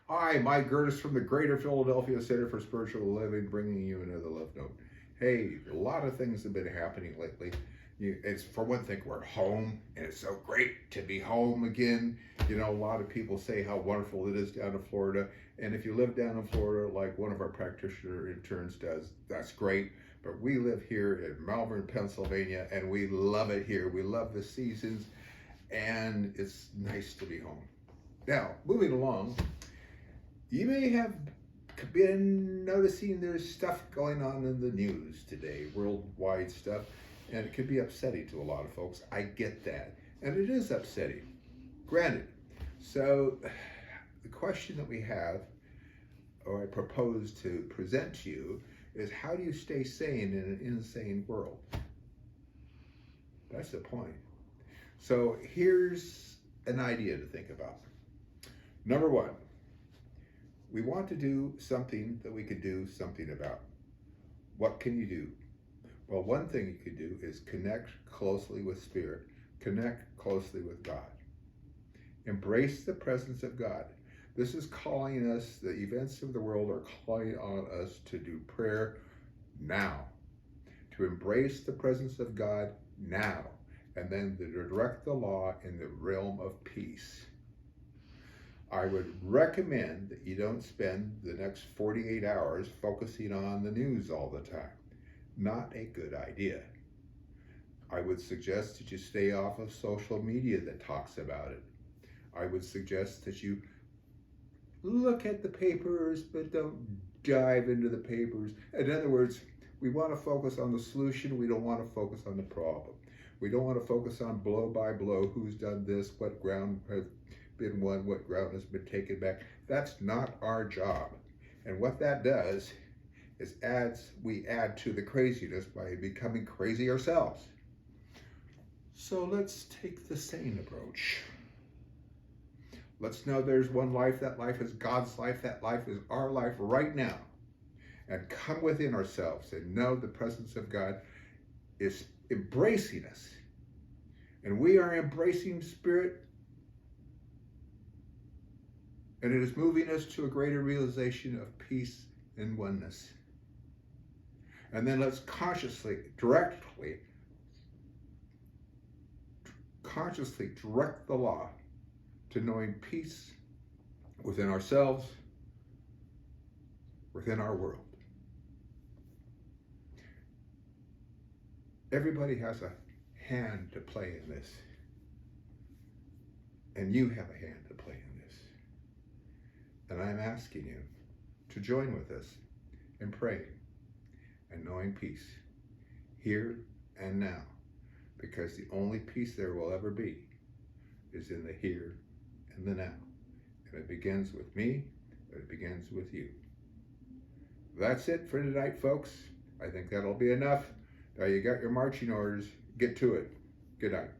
Hi, Mike Gerdes from the Greater Philadelphia Center for Spiritual Living, bringing you another love note. Hey, a lot of things have been happening lately. It's for one thing, we're home, and it's so great to be home again. A lot of people say how wonderful it is down in Florida, and if you live down in Florida, like one of our practitioner interns does, that's great. But we live here in Malvern, Pennsylvania, and we love it here. We love the seasons, and it's nice to be home. Now, moving along. You may have been noticing there's stuff going on in the news today, worldwide stuff, and it can be upsetting to a lot of folks. I get that. And it is upsetting, granted. So the question that we have, or I propose to present to you, is how do you stay sane in an insane world? That's the point. So here's an idea to think about. Number one, we want to do something that we could do something about. What can you do? Well, one thing you could do is connect closely with Spirit. Connect closely with God. Embrace the presence of God. This is calling us, the events of the world are calling on us to do prayer now. To embrace the presence of God now. And then to direct the law in the realm of peace. I would recommend that you don't spend the next 48 hours focusing on the news all the time. Not a good idea. I would suggest that you stay off of social media that talks about it. I would suggest that you look at the papers, but don't dive into the papers. In other words, we want to focus on the solution. We don't want to focus on the problem. We don't want to focus on blow by blow, who's done this, what ground has been won, what ground has been taken back. That's not our job. And what that does is we add to the craziness by becoming crazy ourselves. So let's take the sane approach. Let's know there's one life. That life is God's life. That life is our life right now. And come within ourselves and know the presence of God is embracing us. And we are embracing Spirit. And it is moving us to a greater realization of peace and oneness. And then let's consciously direct the law to knowing peace within ourselves, within our world. Everybody has a hand to play in this. And you have a hand to play in this. And I'm asking you to join with us in praying and knowing peace here and now, because the only peace there will ever be is in the here and the now. And it begins with me, and it begins with you. That's it for tonight, folks. I think that'll be enough. Now you got your marching orders. Get to it. Good night.